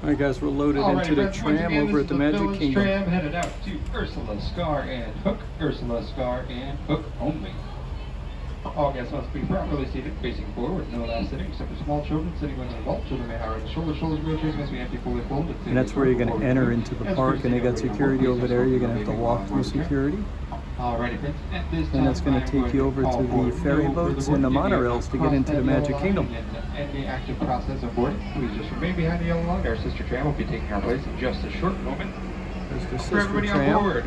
Alright guys, we're loaded into the tram over at the Magic Kingdom. Tram headed out to Ursula, Scar, and Hook. Ursula, Scar, and Hook only. All guests must be properly seated, facing forward, no last sitting, except for small children sitting within the vault. Children may hire the shoulders, wheelchairs must be empty, fully folded. And that's where you're going to enter into the park, and they got security over there. You're going to have to walk through security. Alrighty, friends. And that's going to take you over to the ferry boats and the monorails to get into the Magic Kingdom. And the active process of boarding. Please just remain behind the yellow line. Our sister Tram will be taking our place in just a short moment. There's the For everybody Tram. on board,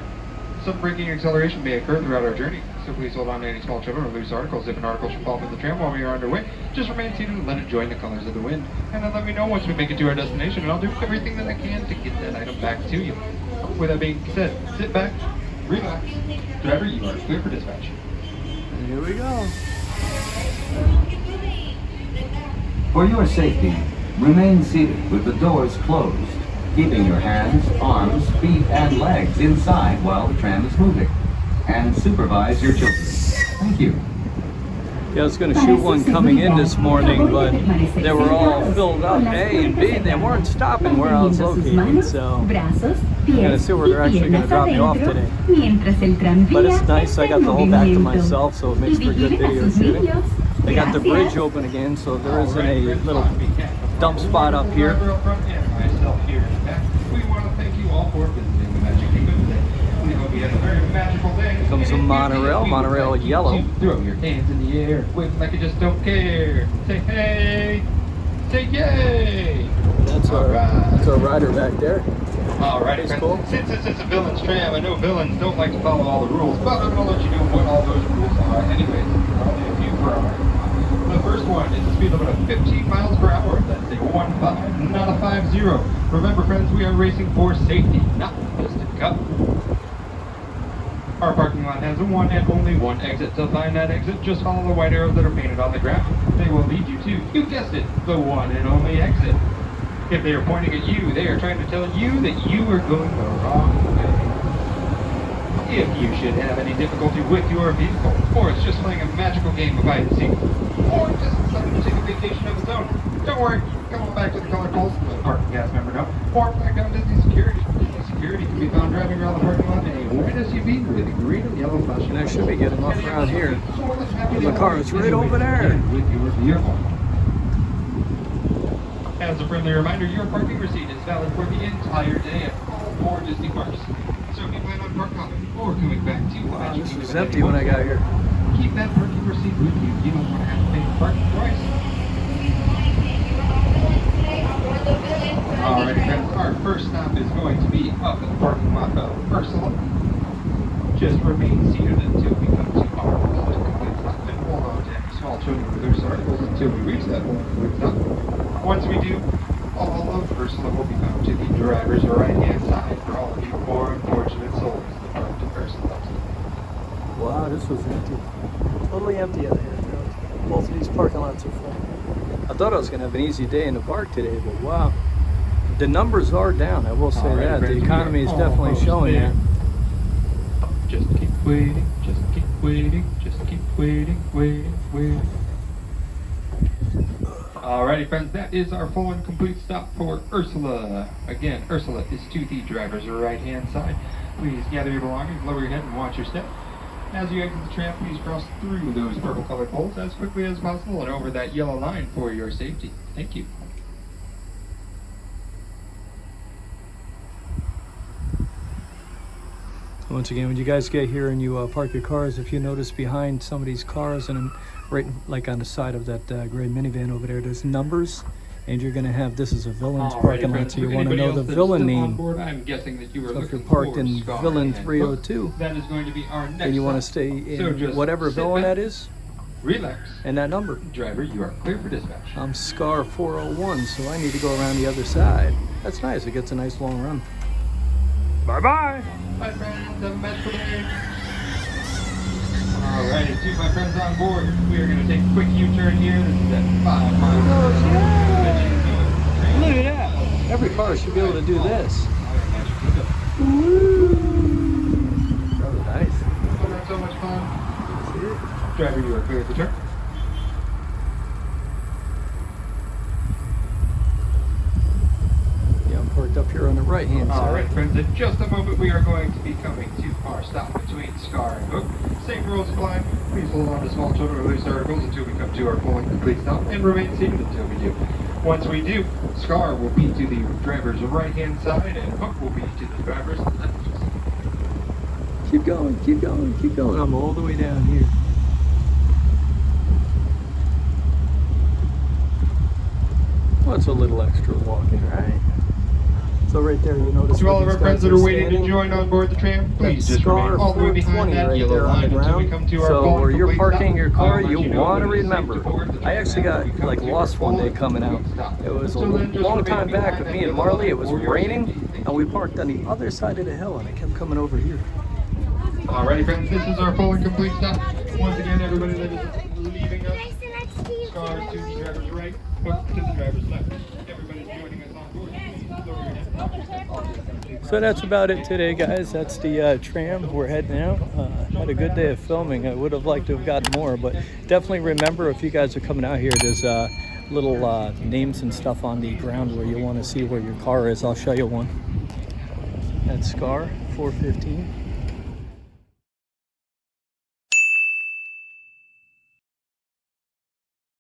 some braking acceleration may occur throughout our journey, so please hold on to any small children or loose articles. If an article should fall from the tram while we are underway, just remain seated and let it join the colors of the wind. And then let me know once we make it to our destination, and I'll do everything that I can to get that item back to you. With that being said, sit back, relax. Driver, you are clear for dispatch. And here we go. For your safety, remain seated with the doors closed, keeping your hands, arms, feet, and legs inside while the tram is moving. And supervise your children. Thank you. Yeah, I was going to shoot one coming in this morning, but they were all filled up. A and B, they weren't stopping where I was located, so I'm going to see where they're actually going to drop me off today. But it's nice, I got the whole back to myself, so it makes for good video shooting. They got the bridge open again, so there isn't a little dump spot up here. We want to thank you all for visiting the Magic Kingdom today. We hope you had a very magical day. Here comes a monorail, monorail yellow. Throw your hands in the air, wave like you just don't care. Say hey, say yay. That's our rider back there. Alrighty, friends. Cool. Since this is a villain's tram, I know villains don't like to follow all the rules, but I'm going to let you know what all those rules are. Anyways, only a few per hour. The first one is a speed limit of 15 miles per hour. That's a 1-5, not a 5-0. Remember, friends, we are racing for safety, not just a cup. Our parking lot has a one and only one exit. To find that exit, just follow the white arrows that are painted on the ground. They will lead you to, you guessed it, the one and only exit. If they are pointing at you, they are trying to tell you that you are going the wrong way. If you should have any difficulty with your vehicle, or it's just playing a magical game of hide and seek, or just decided to take a vacation of its own, don't worry, come on back to the color poles and let the parking gas member know, or back down Disney Security. Disney Security can be found driving around the parking lot in a white SUV with a green and yellow flashing And I lights. should be getting off around here. The car is right over there. With your vehicle. As a friendly reminder, your parking receipt is valid for the entire day at all 4 Disney parks. So if you plan on park hopping or coming back to Wow, this was empty when I got here. keep that parking receipt with you. You don't want to have to pay the parking price. Alright, friends, our first stop is going to be up at the parking lot of Ursula. Just remain seated until we come to our complete stop, and hold on to any small children with loose articles until we reach that complete stop. Once we do, all of Ursula will be found to the driver's right-hand side for all of you poor unfortunate souls that parked in Ursula. Wow, this was empty. Totally empty out here. Both of these parking lots are full. I thought I was going to have an easy day in the park today, but wow. The numbers are down, I will say that. The economy is definitely showing that. Just keep waiting, just keep waiting, just keep waiting, waiting. Alrighty, friends, that is our full and complete stop for Ursula. Again, Ursula is to the driver's right-hand side. Please gather your belongings, lower your head, and watch your step. As you exit the tram, please cross through those purple-colored poles as quickly as possible and over that yellow line for your safety. Thank you. Once again, when you guys get here and you park your cars, if you notice behind some of these cars and right like on the side of that gray minivan over there, there's numbers, and you're going to have, this is a villain's parking lot, so you want to know the villain name. I'm guessing that you are So if you're parked in Villain 302, that is going to be our next then you want to stop. stay in whatever villain that is, Relax. and that number. Driver, you are clear for dispatch. I'm Scar 401, so I need to go around the other side. That's nice, it gets a nice long run. Bye-bye! Bye, friends. Have a magical day. Alrighty, to my friends on board, we are going to take a quick U-turn here. This is at 5 miles. Look at that! Every car should be able to do this. Woo! That was nice. Wasn't that so much fun? Driver, you are clear for the turn. here on the right-hand All side. right, friends, in just a moment we are going to be coming to our stop between Scar and Hook. Same rules apply. Please hold on to small children or loose articles until we come to our full and complete stop, and remain seated until we do. Once we do, Scar will be to the driver's right-hand side, and Hook will be to the driver's left. Keep going, keep going, keep going. I'm all the way down here. Well, it's a little extra walking, right? So right there, you notice To all of where our these friends guys that are waiting to standing? join on board the tram, please That's just remain Scar all the way behind 420 that right yellow there on line the until we ground. come to our So full where and you're complete parking stop. your car, I'll let you know want to when it's safe remember. board the I actually tram as we got come like to lost our one full day and coming out. complete stop. It was a So then just long remain time back behind with that me and yellow Marley. line It was for your raining safety. and we parked on the other side of the hill and I kept coming over here. Alrighty, friends, this is our full and complete stop. Once again, everybody that is leaving us, Scar to the driver's right, Hook to the driver's left. Everybody's joining us on board. Please lower your head. So that's about it today, guys. That's the tram. We're heading out. Had a good day of filming. I would have liked to have gotten more, but definitely remember if you guys are coming out here, there's little names and stuff on the ground where you want to see where your car is. I'll show you one. That's Scar 415.